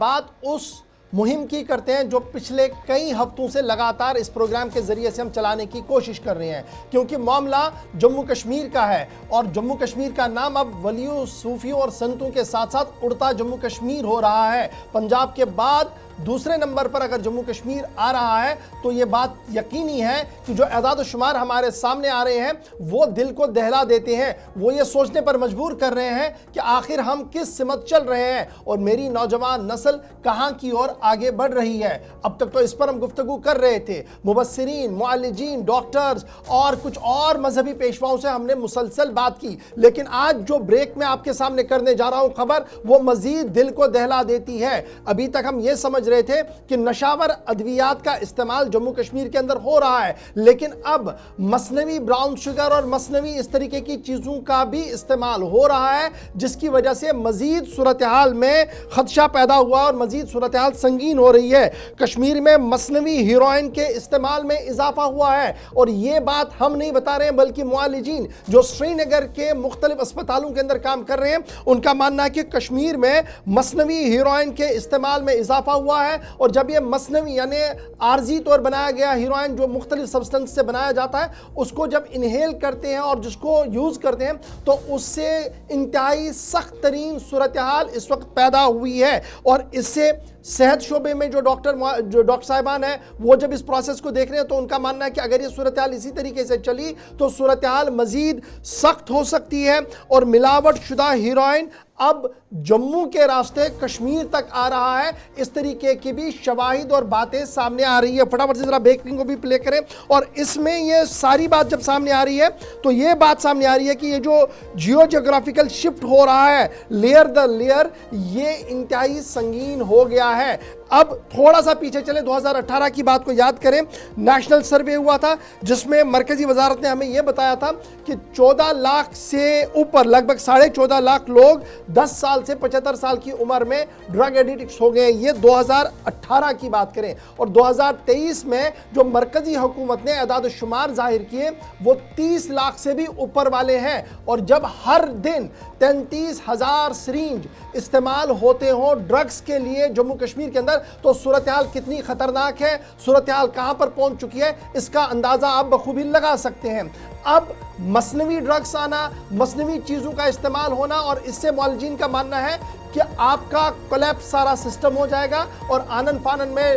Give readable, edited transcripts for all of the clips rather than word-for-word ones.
بات اس مہم کی کرتے ہیں جو پچھلے کئی ہفتوں سے لگاتار اس پروگرام کے ذریعے سے ہم چلانے کی کوشش کر رہے ہیں، کیونکہ معاملہ جموں کشمیر کا ہے اور جموں کشمیر کا نام اب ولیوں، صوفیوں اور سنتوں کے ساتھ ساتھ اڑتا جموں کشمیر ہو رہا ہے۔ پنجاب کے بعد دوسرے نمبر پر اگر جموں کشمیر آ رہا ہے تو یہ بات یقینی ہے کہ جو اعداد و شمار ہمارے سامنے آ رہے ہیں وہ دل کو دہلا دیتے ہیں، وہ یہ سوچنے پر مجبور کر رہے ہیں کہ آخر ہم کس سمت چل رہے ہیں اور میری نوجوان نسل کہاں کی اور آگے بڑھ رہی ہے۔ اب تک تو اس پر ہم گفتگو کر رہے تھے، مبصرین، معالجین، ڈاکٹرز اور کچھ اور مذہبی پیشواؤں سے ہم نے مسلسل بات کی، لیکن آج جو بریک میں آپ کے سامنے کرنے جا رہا ہوں خبر، وہ مزید دل کو دہلا دیتی ہے۔ ابھی تک ہم یہ سمجھ رہے تھے کہ نشاور ادویات کا استعمال جموں کشمیر کے اندر ہو رہا ہے، لیکن اب مصنوعی براؤن شوگر اور مصنوعی اس طریقے کی چیزوں کا بھی استعمال ہو رہا ہے، جس کی وجہ سے مزید صورتحال میں خدشہ پیدا ہوا اور مزید صورتحال سنگین ہو رہی ہے۔ کشمیر میں مصنوعی ہیروئن کے استعمال میں اضافہ ہوا ہے اور یہ بات ہم نہیں بتا رہے ہیں بلکہ معالجین جو سری نگر کے مختلف اسپتالوں کے اندر کام کر رہے ہیں ان کا ماننا ہے کہ کشمیر میں مصنوعی ہیروئن کے استعمال میں اضافہ ہوا ہے، اور جب یہ مصنوعی یعنی عارضی طور بنایا گیا ہیروئن جو مختلف سبسٹنس سے بنایا جاتا ہے اس کو جب انہیل کرتے ہیں اور جس کو یوز کرتے ہیں تو اس سے انتہائی سخت ترین صورتحال اس وقت پیدا ہوئی ہے، اور اس سے صحت شعبے میں جو ڈاکٹر صاحبان ہیں وہ جب اس پروسیس کو دیکھ رہے ہیں تو ان کا ماننا ہے کہ اگر یہ صورتحال اسی طریقے سے چلی تو صورتحال مزید سخت ہو سکتی ہے اور ملاوٹ شدہ ہیروئن اب جموں کے راستے کشمیر تک آ رہا ہے۔ اس طریقے کی بھی شواہد اور باتیں سامنے آ رہی ہے۔ فٹافٹ سے ذرا بیکنگ کو بھی پلے کریں، اور اس میں یہ ساری بات جب سامنے آ رہی ہے تو یہ بات سامنے آ رہی ہے کہ یہ جو جیو جغرافیکل شفٹ ہو رہا ہے لیئر دا لیئر، یہ انتہائی سنگین ہو گیا ہے۔ اب تھوڑا سا پیچھے چلیں، 2018 کی بات کو یاد کریں، نیشنل سروے ہوا تھا جس میں مرکزی وزارت نے ہمیں یہ بتایا تھا کہ 14 لاکھ سے اوپر لگ بھگ 14.5 لاکھ لوگ 10 سال سے 75 سال کی عمر میں ڈرگ ایڈکٹس ہو گئے ہیں۔ یہ 2018 کی بات کریں، اور 2023 میں جو مرکزی حکومت نے اعداد و شمار ظاہر کیے وہ 30 لاکھ سے بھی اوپر والے ہیں، اور جب ہر دن 33,000 سرینج استعمال ہوتے ہوں ڈرگز کے لیے جموں کشمیر کے اندر تو صورتحال کتنی خطرناک ہے، صورتحال کہاں پر پہنچ چکی ہے، اس کا اندازہ آپ بخوبی لگا سکتے ہیں۔ اب مصنوعی ڈرگز آنا، مصنوعی چیزوں کا استعمال ہونا، اور اس سے معالجین کا ماننا ہے کہ آپ کا کولیپس سارا سسٹم ہو جائے گا اور آنن فانن میں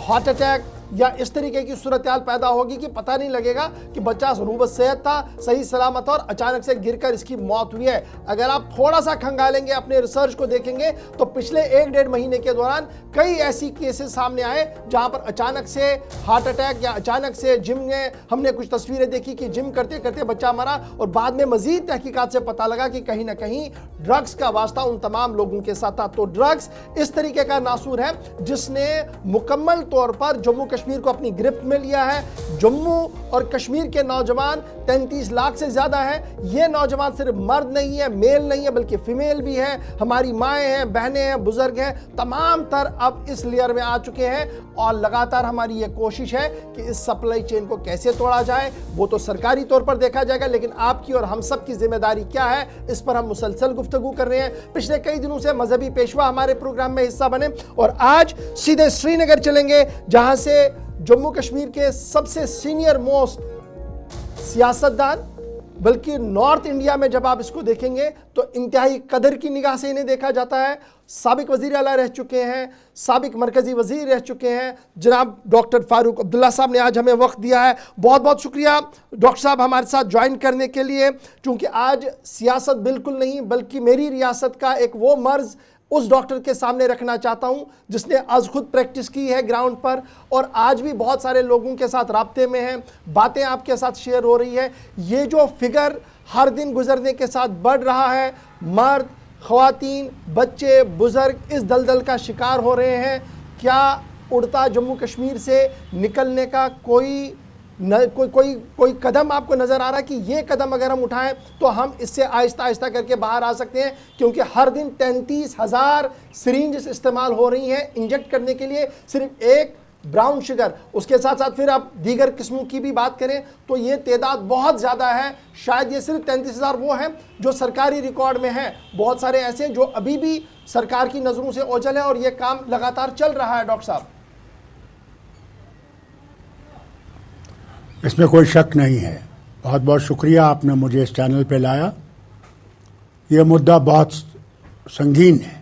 ہارٹ اٹیک یا اس طریقے کی صورتحال پیدا ہوگی کہ پتہ نہیں لگے گا کہ بچہ ضروب صحت تھا، صحیح سلامت اور اچانک سے گر کر اس کی موت ہوئی ہے۔ اگر آپ تھوڑا سا کھنگالیں گے، اپنے ریسرچ کو دیکھیں گے تو پچھلے 1-1.5 مہینے کے دوران کئی ایسی کیسز سامنے آئے جہاں پر اچانک سے ہارٹ اٹیک یا اچانک سے جم میں ہم نے کچھ تصویریں دیکھی کہ جم کرتے کرتے بچہ مرا، اور بعد میں مزید تحقیقات سے پتہ لگا کہ کہیں نہ کہیں ڈرگز کا واسطہ ان تمام لوگوں کے ساتھ تھا۔ تو ڈرگز اس طریقے کا ناسور ہے جس نے مکمل طور پر جموں کشمیر کو اپنی گرفت میں لیا ہے۔ جموں اور کشمیر کے نوجوان 33 لاکھ سے زیادہ ہیں۔ یہ نوجوان صرف مرد نہیں ہے، میل نہیں ہے، بلکہ فیمیل بھی ہے، ہماری مائیں ہیں، بہنیں ہیں، بزرگ ہیں، تمام تر اب اس لیئر میں آ چکے ہیں، اور لگاتار ہماری یہ کوشش ہے کہ اس سپلائی چین کو کیسے توڑا جائے۔ وہ تو سرکاری طور پر دیکھا جائے گا، لیکن آپ کی اور ہم سب کی ذمہ داری کیا ہے، اس پر ہم مسلسل گفتگو کر رہے ہیں۔ پچھلے کئی دنوں سے مذہبی پیشوا ہمارے پروگرام میں حصہ بنے، اور آج سیدھے سری نگر چلیں گے جہاں سے جموں کشمیر کے سب سے سینئر موسٹ سیاستدان، بلکہ نارتھ انڈیا میں جب آپ اس کو دیکھیں گے تو انتہائی قدر کی نگاہ سے انہیں دیکھا جاتا ہے۔ سابق وزیر اعلیٰ رہ چکے ہیں، سابق مرکزی وزیر رہ چکے ہیں، جناب ڈاکٹر فاروق عبداللہ صاحب نے آج ہمیں وقت دیا ہے۔ بہت بہت شکریہ ڈاکٹر صاحب ہمارے ساتھ جوائن کرنے کے لیے، چونکہ آج سیاست بالکل نہیں بلکہ میری ریاست کا ایک وہ مرض اس ڈاکٹر کے سامنے رکھنا چاہتا ہوں جس نے آج خود پریکٹس کی ہے گراؤنڈ پر، اور آج بھی بہت سارے لوگوں کے ساتھ رابطے میں ہیں، باتیں آپ کے ساتھ شیئر ہو رہی ہے۔ یہ جو فگر ہر دن گزرنے کے ساتھ بڑھ رہا ہے، مرد، خواتین، بچے، بزرگ اس دلدل کا شکار ہو رہے ہیں، کیا اڑتا جموں کشمیر سے نکلنے کا کوئی قدم آپ کو نظر آ رہا ہے کہ یہ قدم اگر ہم اٹھائیں تو ہم اس سے آہستہ آہستہ کر کے باہر آ سکتے ہیں؟ کیونکہ ہر دن 33,000 سرینجز استعمال ہو رہی ہیں انجیکٹ کرنے کے لیے، صرف ایک براؤن شگر، اس کے ساتھ ساتھ پھر آپ دیگر قسموں کی بھی بات کریں تو یہ تعداد بہت زیادہ ہے. شاید یہ صرف 33,000 وہ ہیں جو سرکاری ریکارڈ میں ہیں، بہت سارے ایسے ہیں جو ابھی بھی سرکار کی نظروں سے اوجھل ہے، اور یہ کام لگاتار چل رہا ہے. ڈاکٹر صاحب اس میں کوئی شک نہیں ہے. بہت بہت شکریہ آپ نے مجھے اس چینل پہ لایا. یہ مدعا بہت سنگین ہے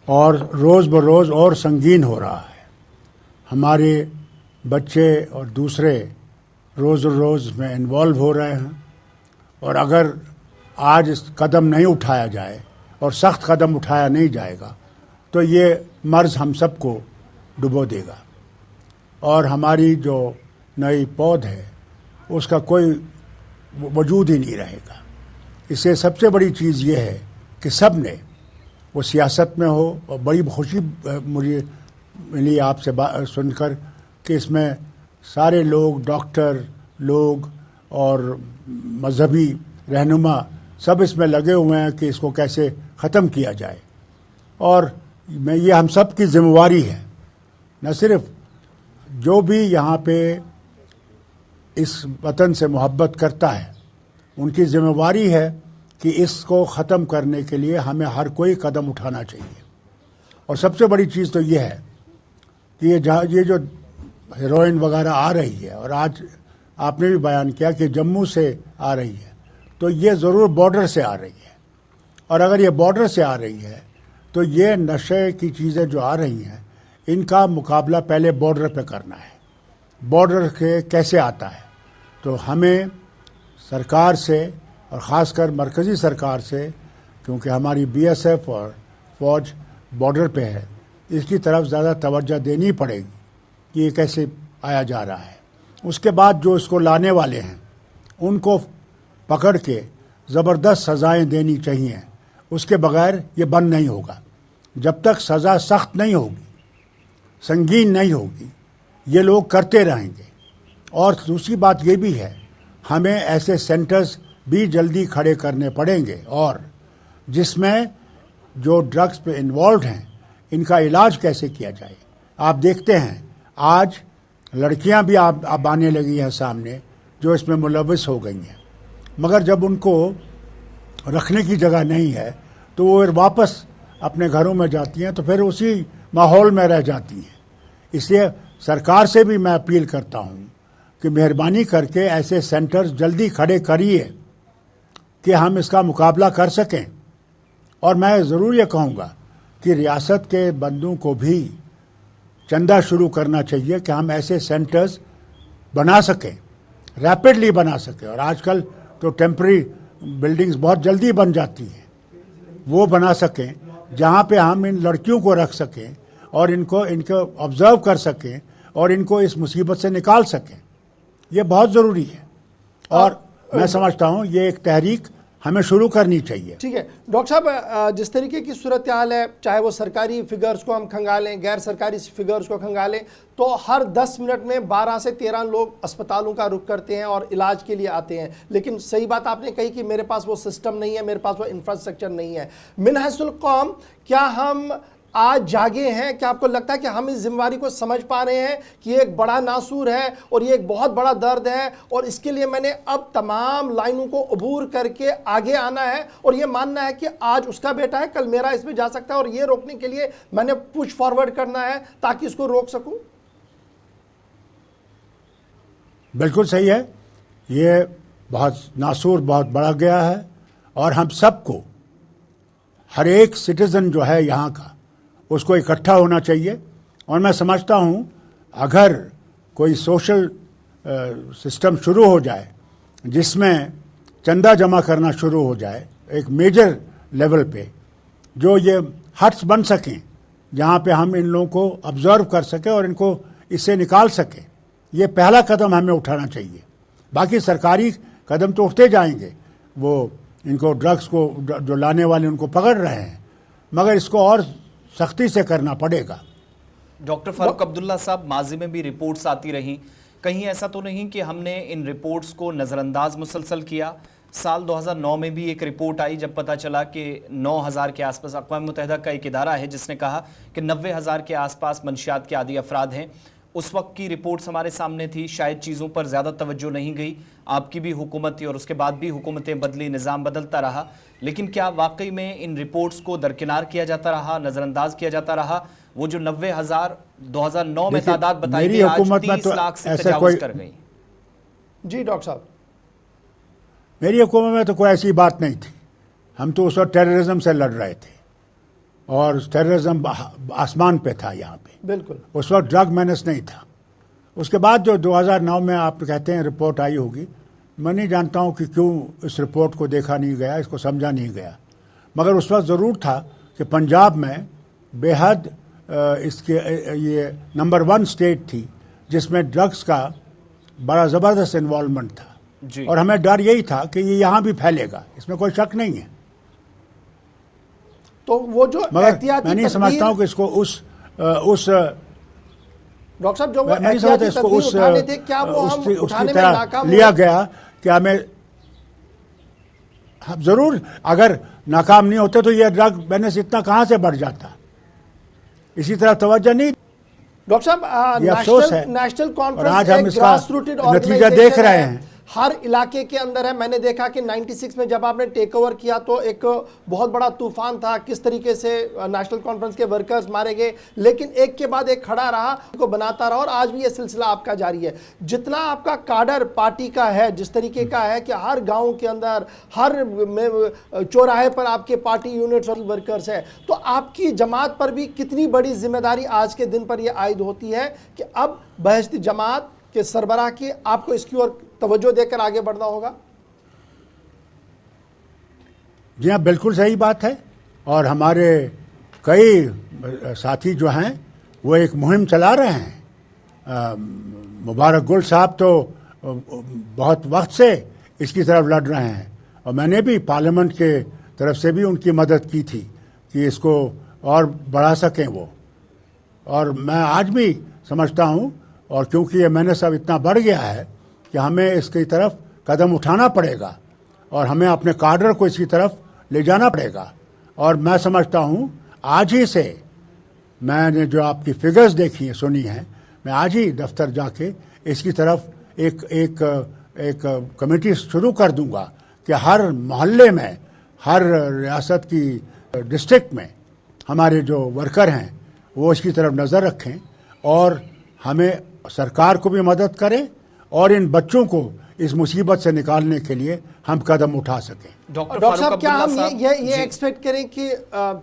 اور روز بروز اور سنگین ہو رہا ہے. ہمارے بچے اور دوسرے روز روز میں انوالو ہو رہے ہیں، اور اگر آج اس قدم نہیں اٹھایا جائے اور سخت قدم اٹھایا نہیں جائے گا تو یہ مرض ہم سب کو ڈبو دے گا، اور ہماری جو نئی پود ہے اس کا کوئی وجود ہی نہیں رہے گا. اس سے سب سے بڑی چیز یہ ہے کہ سب نے، وہ سیاست میں ہو، اور بڑی خوشی مجھے ملی آپ سے سن کر کہ اس میں سارے لوگ، ڈاکٹر لوگ اور مذہبی رہنما سب اس میں لگے ہوئے ہیں کہ اس کو کیسے ختم کیا جائے. اور یہ ہم سب کی ذمہ داری ہے، نہ صرف جو بھی یہاں پہ اس وطن سے محبت کرتا ہے ان کی ذمہ داری ہے کہ اس کو ختم کرنے کے لیے ہمیں ہر کوئی قدم اٹھانا چاہیے. اور سب سے بڑی چیز تو یہ ہے کہ یہ جو ہیروئن وغیرہ آ رہی ہے، اور آج آپ نے بھی بیان کیا کہ جموں سے آ رہی ہے، تو یہ ضرور بارڈر سے آ رہی ہے. اور اگر یہ بارڈر سے آ رہی ہے تو یہ نشے کی چیزیں جو آ رہی ہیں ان کا مقابلہ پہلے بارڈر پہ کرنا ہے. بارڈر کے کیسے آتا ہے؟ تو ہمیں سرکار سے، اور خاص کر مرکزی سرکار سے، کیونکہ ہماری بی ایس ایف اور فوج بارڈر پہ ہے، اس کی طرف زیادہ توجہ دینی پڑے گی کہ یہ کیسے آیا جا رہا ہے. اس کے بعد جو اس کو لانے والے ہیں ان کو پکڑ کے زبردست سزائیں دینی چاہیے. اس کے بغیر یہ بند نہیں ہوگا. جب تک سزا سخت نہیں ہوگی، سنگین نہیں ہوگی، یہ لوگ کرتے رہیں گے. اور دوسری بات یہ بھی ہے، ہمیں ایسے سینٹرز بھی جلدی کھڑے کرنے پڑیں گے، اور جس میں جو ڈرگس پہ انوالوڈ ہیں ان کا علاج کیسے کیا جائے. آپ دیکھتے ہیں آج لڑکیاں بھی اب آنے لگی ہیں سامنے جو اس میں ملوث ہو گئی ہیں، مگر جب ان کو رکھنے کی جگہ نہیں ہے تو وہ واپس اپنے گھروں میں جاتی ہیں، تو پھر اسی ماحول میں رہ جاتی ہیں. اس لیے سرکار سے بھی میں اپیل کرتا ہوں کہ مہربانی کر کے ایسے سینٹرز جلدی کھڑے کریے کہ ہم اس کا مقابلہ کر سکیں. اور میں ضرور یہ کہوں گا کہ ریاست کے بندوں کو بھی چندہ شروع کرنا چاہیے کہ ہم ایسے سینٹرز بنا سکیں، ریپڈلی بنا سکیں. اور آج کل تو ٹیمپرری بلڈنگز بہت جلدی بن جاتی ہیں، وہ بنا سکیں جہاں پہ ہم ان لڑکیوں کو رکھ سکیں اور ان کو آبزرو کر سکیں اور ان کو اس مصیبت سے نکال سکیں. یہ بہت ضروری ہے، اور میں سمجھتا ہوں یہ ایک تحریک ہمیں شروع کرنی چاہیے. ٹھیک ہے ڈاکٹر صاحب، جس طریقے کی صورتحال ہے، چاہے وہ سرکاری فگرز کو ہم کھنگالیں، غیر سرکاری فگرز کو کھنگالیں، تو ہر 10 منٹ میں 12 سے 13 لوگ اسپتالوں کا رخ کرتے ہیں اور علاج کے لیے آتے ہیں. لیکن صحیح بات آپ نے کہی کہ میرے پاس وہ سسٹم نہیں ہے، میرے پاس وہ انفراسٹرکچر نہیں ہے. من حیث القوم کیا ہم آج جاگے ہیں؟ کیا آپ کو لگتا ہے کہ ہم اس ذمہ داری کو سمجھ پا رہے ہیں کہ یہ ایک بڑا ناسور ہے اور یہ ایک بہت بڑا درد ہے، اور اس کے لیے میں نے اب تمام لائنوں کو عبور کر کے آگے آنا ہے اور یہ ماننا ہے کہ آج اس کا بیٹا ہے، کل میرا اس میں جا سکتا ہے، اور یہ روکنے کے لیے میں نے پش فارورڈ کرنا ہے تاکہ اس کو روک سکوں؟ بالکل صحیح ہے. یہ بہت ناسور بہت بڑا گیا ہے، اور ہم سب کو، ہر ایک سٹیزن جو ہے یہاں کا، اس کو اکٹھا ہونا چاہیے. اور میں سمجھتا ہوں اگر کوئی سوشل سسٹم شروع ہو جائے جس میں چندہ جمع کرنا شروع ہو جائے ایک میجر لیول پہ، جو یہ ہٹس بن سکیں جہاں پہ ہم ان لوگوں کو آبزرو کر سکیں اور ان کو اس سے نکال سکیں، یہ پہلا قدم ہمیں اٹھانا چاہیے. باقی سرکاری قدم تو اٹھتے جائیں گے، وہ ان کو ڈرگس کو جو لانے والے ان کو پکڑ رہے ہیں، مگر اس کو اور سختی سے کرنا پڑے گا. ڈاکٹر فاروق عبداللہ صاحب، ماضی میں بھی رپورٹس آتی رہیں، کہیں ایسا تو نہیں کہ ہم نے ان رپورٹس کو نظر انداز مسلسل کیا؟ سال 2009 میں بھی ایک رپورٹ آئی جب پتہ چلا کہ 9,000 کے آس پاس، اقوام متحدہ کا ایک ادارہ ہے جس نے کہا کہ 90,000 کے آس پاس منشیات کے عادی افراد ہیں. اس وقت کی رپورٹس ہمارے سامنے تھی, شاید چیزوں پر زیادہ توجہ نہیں گئی, آپ کی بھی حکومت تھی اور اس کے بعد بھی حکومتیں بدلی, نظام بدلتا رہا, لیکن کیا واقعی میں ان رپورٹس کو درکنار کیا جاتا رہا, نظر انداز کیا جاتا رہا؟ وہ جو 90,000 2009 میں تعداد بتائی گئی, آج 30 لاکھ سے تجاوز کر گئی. جی ڈاکٹر صاحب. میری حکومت میں تو کوئی ایسی بات نہیں تھی. ہم تو اس وقت ٹیررزم سے لڑ رہے تھے اور ٹیررزم آسمان پہ تھا یہاں پہ. بالکل. اس وقت ڈرگ مینس نہیں تھا. اس کے بعد جو 2009 میں آپ کہتے ہیں رپورٹ آئی ہوگی, میں نہیں جانتا ہوں کہ کیوں اس رپورٹ کو دیکھا نہیں گیا, اس کو سمجھا نہیں گیا. مگر اس وقت ضرور تھا کہ پنجاب میں بے حد اس کے یہ نمبر 1 اسٹیٹ تھی جس میں ڈرگس کا بڑا زبردست انوالومنٹ تھا. جی. اور ہمیں ڈر یہی تھا کہ یہ یہاں بھی پھیلے گا, اس میں کوئی شک نہیں ہے. تو وہ جو مگر میں نہیں سمجھتا ہوں کہ اس کو اس ڈاکٹر صاحب جو وہ میں نہیں سمجھتا اس کو اس کی طرح لیا گیا کہ ہمیں ضرور اگر ناکام نہیں ہوتے تو یہ ڈرگ بزنس اتنا کہاں سے بڑھ جاتا. اسی طرح توجہ نہیں. ڈاکٹر صاحب یہ افسوس ہے نیشنل اور آج ہم کانفرنس اس کا نتیجہ دیکھ رہے ہیں. ہر علاقے کے اندر ہے. میں نے دیکھا کہ 96 میں جب آپ نے ٹیک اوور کیا تو ایک بہت بڑا طوفان تھا, کس طریقے سے نیشنل کانفرنس کے ورکرز مارے گئے, لیکن ایک کے بعد ایک کھڑا رہا, کو بناتا رہا, اور آج بھی یہ سلسلہ آپ کا جاری ہے. جتنا آپ کا کاڈر پارٹی کا ہے, جس طریقے کا ہے کہ ہر گاؤں کے اندر, ہر چوراہے پر آپ کے پارٹی یونٹس اور ورکرز ہے, تو آپ کی جماعت پر بھی کتنی بڑی ذمہ داری آج کے دن پر یہ عائد ہوتی ہے کہ اب بہشتی جماعت کے سربراہ کی آپ کو اس کی اور توجہ دے کر آگے بڑھنا ہوگا؟ جی ہاں, بالکل صحیح بات ہے. اور ہمارے کئی ساتھی جو ہیں وہ ایک مہم چلا رہے ہیں. مبارک گل صاحب تو بہت وقت سے اس کی طرف لڑ رہے ہیں, اور میں نے بھی پارلیمنٹ کے طرف سے بھی ان کی مدد کی تھی کہ اس کو اور بڑھا سکیں وہ. اور میں آج بھی سمجھتا ہوں, اور کیونکہ یہ محنت اب اتنا بڑھ گیا ہے کہ ہمیں اس کی طرف قدم اٹھانا پڑے گا اور ہمیں اپنے کاڈر کو اس کی طرف لے جانا پڑے گا. اور میں سمجھتا ہوں آج ہی سے, میں نے جو آپ کی فگرز دیکھی ہیں, سنی ہیں, میں آج ہی دفتر جا کے اس کی طرف ایک کمیٹی شروع کر دوں گا کہ ہر محلے میں, ہر ریاست کی ڈسٹرکٹ میں ہمارے جو ورکر ہیں وہ اس کی طرف نظر رکھیں اور ہمیں سرکار کو بھی مدد کریں اور ان بچوں کو اس مصیبت سے نکالنے کے لیے ہم قدم اٹھا سکیں. ڈاکٹر صاحب کیا ہم یہ ایکسپیکٹ کریں کہ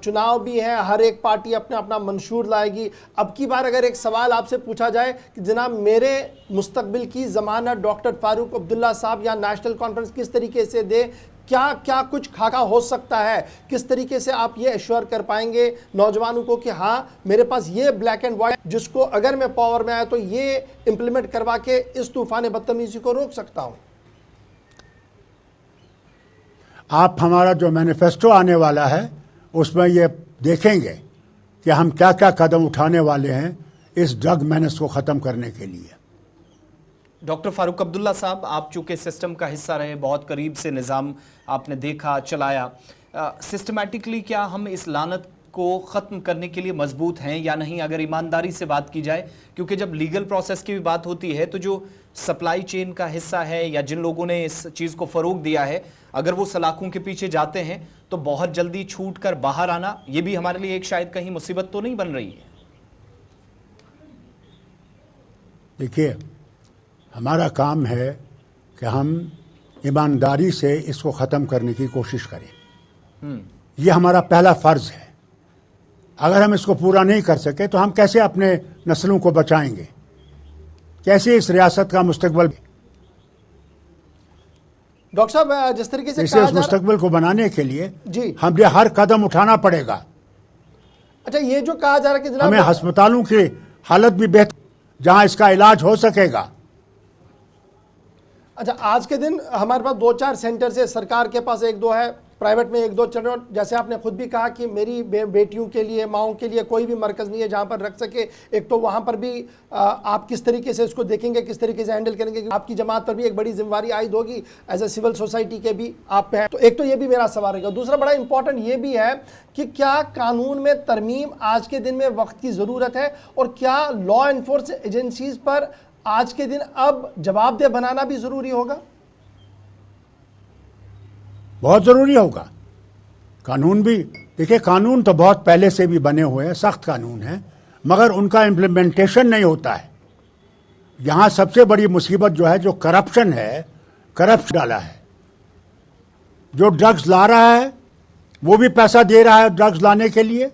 چناؤ بھی ہے, ہر ایک پارٹی اپنا اپنا منشور لائے گی. اب کی بار اگر ایک سوال آپ سے پوچھا جائے کہ جناب میرے مستقبل کی ضمانت ڈاکٹر فاروق عبداللہ صاحب یا نیشنل کانفرنس کس طریقے سے دے, کیا کچھ خاکہ ہو سکتا ہے, کس طریقے سے آپ یہ ایشور کر پائیں گے نوجوانوں کو کہ ہاں میرے پاس یہ بلیک اینڈ وائٹ جس کو اگر میں پاور میں آیا تو یہ امپلیمنٹ کروا کے اس طوفان بدتمیزی کو روک سکتا ہوں؟ آپ ہمارا جو مینیفیسٹو آنے والا ہے اس میں یہ دیکھیں گے کہ ہم کیا کیا قدم اٹھانے والے ہیں اس ڈرگ مینس کو ختم کرنے کے لیے. ڈاکٹر فاروق عبداللہ صاحب, آپ چونکہ سسٹم کا حصہ رہے, بہت قریب سے نظام آپ نے دیکھا, چلایا, سسٹمیٹکلی کیا ہم اس لعنت کو ختم کرنے کے لیے مضبوط ہیں یا نہیں, اگر ایمانداری سے بات کی جائے؟ کیونکہ جب لیگل پروسیس کی بھی بات ہوتی ہے تو جو سپلائی چین کا حصہ ہے یا جن لوگوں نے اس چیز کو فروغ دیا ہے, اگر وہ سلاخوں کے پیچھے جاتے ہیں تو بہت جلدی چھوٹ کر باہر آنا یہ بھی ہمارے لیے ایک شاید کہیں مصیبت تو نہیں بن رہی ہے؟ دیکھیے, ہمارا کام ہے کہ ہم ایمانداری سے اس کو ختم کرنے کی کوشش کریں. یہ ہمارا پہلا فرض ہے. اگر ہم اس کو پورا نہیں کر سکے تو ہم کیسے اپنے نسلوں کو بچائیں گے, کیسے اس ریاست کا مستقبل. ڈاکٹر صاحب جس طریقے سے اس مستقبل کو بنانے کے لیے جی ہمیں ہر قدم اٹھانا پڑے گا. اچھا, یہ جو کہا جا رہا ہے کہ جناب ہمیں ہسپتالوں کی حالت بھی بہتر, جہاں اس کا علاج ہو سکے گا. اچھا, آج کے دن ہمارے پاس 2-4 سینٹر سے, سرکار کے پاس 1-2 ہے, پرائیویٹ میں 1-2 چلو، جیسے آپ نے خود بھی کہا کہ میری بیٹیوں کے لیے، ماؤں کے لیے کوئی بھی مرکز نہیں ہے جہاں پر رکھ سکے. ایک تو وہاں پر بھی آپ کس طریقے سے اس کو دیکھیں گے، کس طریقے سے ہینڈل کریں گے، آپ کی جماعت پر بھی ایک بڑی ذمہ داری عائد ہوگی ایز اے سول سوسائٹی کے بھی آپ پہ ہیں. تو ایک تو یہ بھی میرا سوال رہے گا. دوسرا بڑا امپورٹنٹ یہ بھی ہے کہ کیا قانون میں ترمیم آج کے دن میں وقت کی ضرورت ہے، اور کیا لا انفورسمنٹ ایجنسیز پر آج کے دن اب جواب دہ بنانا بھی ضروری ہوگا؟ بہت ضروری ہوگا. قانون بھی دیکھیں، قانون تو بہت پہلے سے بھی بنے ہوئے ہیں، سخت قانون ہیں، مگر ان کا امپلیمنٹیشن نہیں ہوتا ہے. یہاں سب سے بڑی مصیبت جو ہے، جو کرپشن ہے، کرپشن ڈالا ہے. جو ڈرگز لا رہا ہے وہ بھی پیسہ دے رہا ہے ڈرگز لانے کے لیے،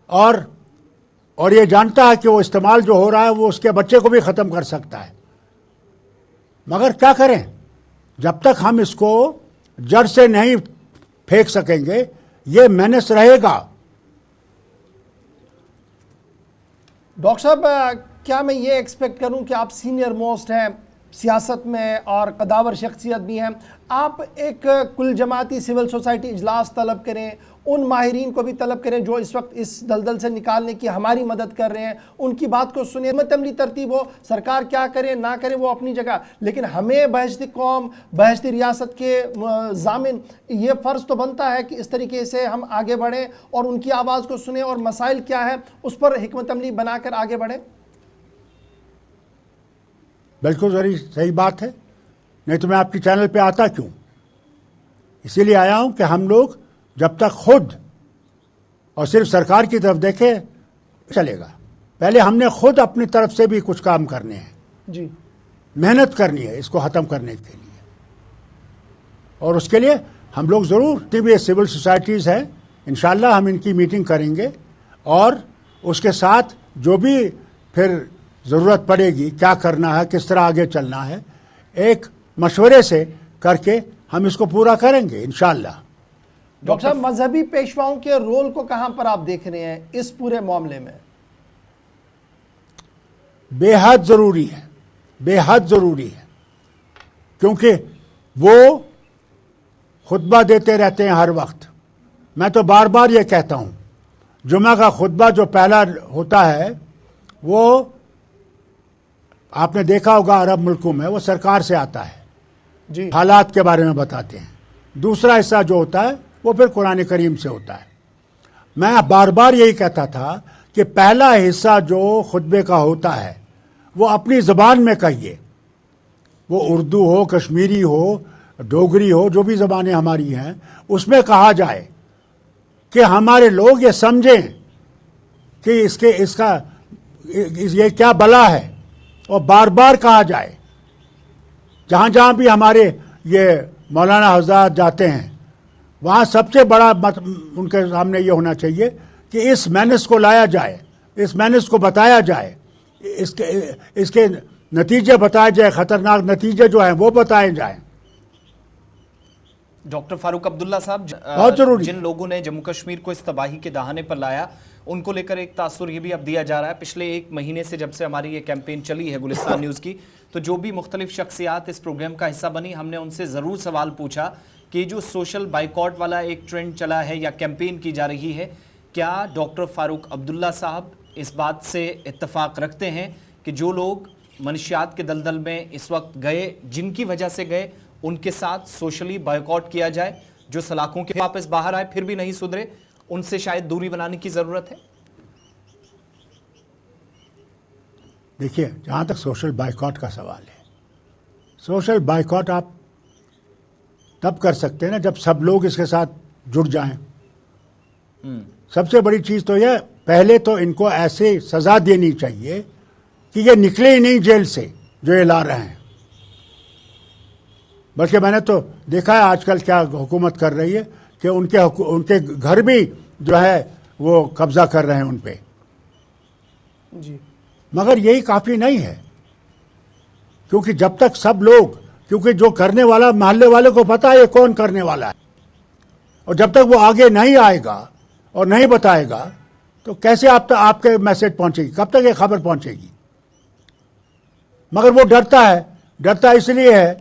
اور یہ جانتا ہے کہ وہ استعمال جو ہو رہا ہے وہ اس کے بچے کو بھی ختم کر سکتا ہے. مگر کیا کریں، جب تک ہم اس کو جڑ سے نہیں پھینک سکیں گے یہ مینس رہے گا. ڈاکٹر صاحب، کیا میں یہ ایکسپیکٹ کروں کہ آپ سینئر موسٹ ہیں سیاست میں اور قداور شخصیت بھی ہیں، آپ ایک کل جماعتی سول سوسائٹی اجلاس طلب کریں، ان ماہرین کو بھی طلب کریں جو اس وقت اس دلدل سے نکالنے کی ہماری مدد کر رہے ہیں، ان کی بات کو سنیں، عملی ترتیب ہو، سرکار کیا کرے نہ کرے وہ اپنی جگہ، لیکن ہمیں بہشتی قوم، بہشتی ریاست کے ضامن یہ فرض تو بنتا ہے کہ اس طریقے سے ہم آگے بڑھیں اور ان کی آواز کو سنیں، اور مسائل کیا ہے اس پر حکمت عملی بنا کر آگے بڑھیں. بالکل صحیح بات ہے، نہیں تو میں آپ کی چینل پہ آتا کیوں؟ اسی لیے آیا ہوں کہ ہم لوگ جب تک خود اور صرف سرکار کی طرف دیکھیں چلے گا. پہلے ہم نے خود اپنی طرف سے بھی کچھ کام کرنے ہیں، جی محنت کرنی ہے اس کو ختم کرنے کے لیے. اور اس کے لیے ہم لوگ ضرور بھی سول سوسائٹیز ہیں، انشاءاللہ ہم ان کی میٹنگ کریں گے، اور اس کے ساتھ جو بھی پھر ضرورت پڑے گی، کیا کرنا ہے، کس طرح آگے چلنا ہے، ایک مشورے سے کر کے ہم اس کو پورا کریں گے انشاءاللہ. ڈاکٹر صاحب، مذہبی پیشواؤں کے رول کو کہاں پر آپ دیکھ رہے ہیں اس پورے معاملے میں؟ بے حد ضروری ہے، بے حد ضروری ہے، کیونکہ وہ خطبہ دیتے رہتے ہیں ہر وقت. میں تو بار بار یہ کہتا ہوں، جمعہ کا خطبہ جو پہلا ہوتا ہے وہ آپ نے دیکھا ہوگا عرب ملکوں میں وہ سرکار سے آتا ہے، جی حالات کے بارے میں بتاتے ہیں. دوسرا حصہ جو ہوتا ہے وہ پھر قرآن کریم سے ہوتا ہے. میں بار بار یہی کہتا تھا کہ پہلا حصہ جو خطبے کا ہوتا ہے وہ اپنی زبان میں کہیے، وہ اردو ہو، کشمیری ہو، ڈوگری ہو، جو بھی زبانیں ہماری ہیں اس میں کہا جائے کہ ہمارے لوگ یہ سمجھیں کہ اس کا یہ کیا بلا ہے، اور بار بار کہا جائے. جہاں جہاں بھی ہمارے یہ مولانا حضرات جاتے ہیں وہاں سب سے بڑا ان کے سامنے یہ ہونا چاہیے کہ اس مینس کو لایا جائے، اس مینس کو بتایا جائے، اس کے نتیجے بتائے جائے، خطرناک نتیجے جو ہیں وہ بتائے جائیں. ڈاکٹر فاروق عبداللہ صاحب، بہت ضروری. جن لوگوں نے جموں کشمیر کو اس تباہی کے دہانے پر لایا ان کو لے کر ایک تاثر یہ بھی اب دیا جا رہا ہے. پچھلے 1 مہینے سے جب سے ہماری یہ کیمپین چلی ہے گلستان نیوز کی، تو جو بھی مختلف شخصیات اس پروگرام کا حصہ بنی، ہم نے ان سے ضرور سوال پوچھا کہ جو سوشل بائیکاٹ والا ایک ٹرینڈ چلا ہے یا کیمپین کی جا رہی ہے، کیا ڈاکٹر فاروق عبداللہ صاحب اس بات سے اتفاق رکھتے ہیں کہ جو لوگ منشیات کے دلدل میں اس وقت گئے، جن کی وجہ سے گئے، ان کے ساتھ سوشلی بائیکاٹ کیا جائے؟ جو سلاخوں کے واپس باہر آئے پھر بھی نہیں سدھرے، ان سے شاید دوری بنانے کی ضرورت ہے. دیکھیے، جہاں تک سوشل بائیکاٹ کا سوال ہے، سوشل بائیکاٹ آپ تب کر سکتے ہیں نا جب سب لوگ اس کے ساتھ جڑ جائیں. سب سے بڑی چیز تو یہ، پہلے تو ان کو ایسے سزا دینی چاہیے کہ یہ نکلے ہی نہیں جیل سے جو یہ لا رہے ہیں. بلکہ میں نے تو دیکھا ہے آج کل کیا حکومت کر رہی ہے کہ ان کے گھر بھی جو ہے وہ قبضہ کر رہے ہیں ان پہ. جی مگر یہی کافی نہیں ہے، کیونکہ جب تک سب لوگ، کیونکہ جو کرنے والا محلے والے کو پتا ہے یہ کون کرنے والا ہے، اور جب تک وہ آگے نہیں آئے گا اور نہیں بتائے گا تو کیسے آپ کے میسج پہنچے گی، کب تک یہ خبر پہنچے گی. مگر وہ ڈرتا اس لیے ہے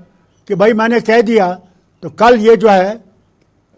کہ بھائی میں نے کہہ دیا تو کل یہ جو ہے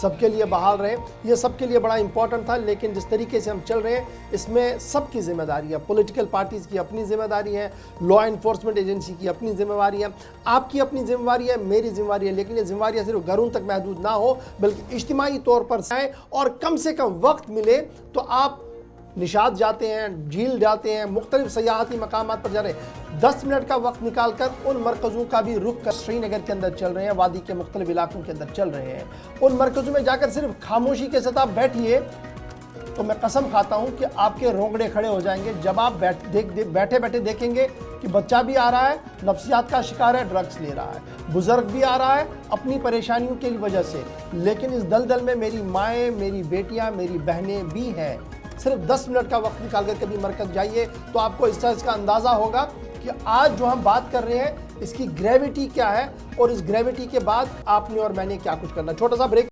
سب کے لیے بحال رہیں، یہ سب کے لیے بڑا امپورٹنٹ تھا. لیکن جس طریقے سے ہم چل رہے ہیں اس میں سب کی ذمہ داری ہے. پولیٹیکل پارٹیز کی اپنی ذمہ داری ہے، لا انفورسمنٹ ایجنسی کی اپنی ذمہ داری ہے، آپ کی اپنی ذمہ داری ہے، میری ذمہ داری ہے. لیکن یہ ذمہ داریاں صرف گھروں تک محدود نہ ہو بلکہ اجتماعی طور پر آئیں، اور کم سے کم وقت ملے تو آپ نشاط جاتے ہیں، جھیل جاتے ہیں، مختلف سیاحتی مقامات پر جا رہے ہیں. 10 منٹ کا وقت نکال کر ان مرکزوں کا بھی رخ کر سری نگر کے اندر چل رہے ہیں، وادی کے مختلف علاقوں کے اندر چل رہے ہیں. ان مرکزوں میں جا کر صرف خاموشی کے ساتھ آپ بیٹھیے تو میں قسم کھاتا ہوں کہ آپ کے رونگڑے کھڑے ہو جائیں گے جب آپ بیٹھے بیٹھے دیکھیں گے کہ بچہ بھی آ رہا ہے، نفسیات کا شکار ہے، ڈرگس لے رہا ہے، بزرگ بھی آ رہا ہے اپنی پریشانیوں کی وجہ سے، لیکن اس دلدل میں میری مائیں، میری بیٹیاں، میری بہنیں بھی ہیں. صرف 10 منٹ کا وقت نکال کر کبھی مرکز جائیے تو آپ کو اس کا اندازہ ہوگا کہ آج جو ہم بات کر رہے ہیں اس کی گریوٹی کیا ہے، اور اس گریوٹی کے بعد آپ نے اور میں نے کیا کچھ کرنا. چھوٹا سا بریک.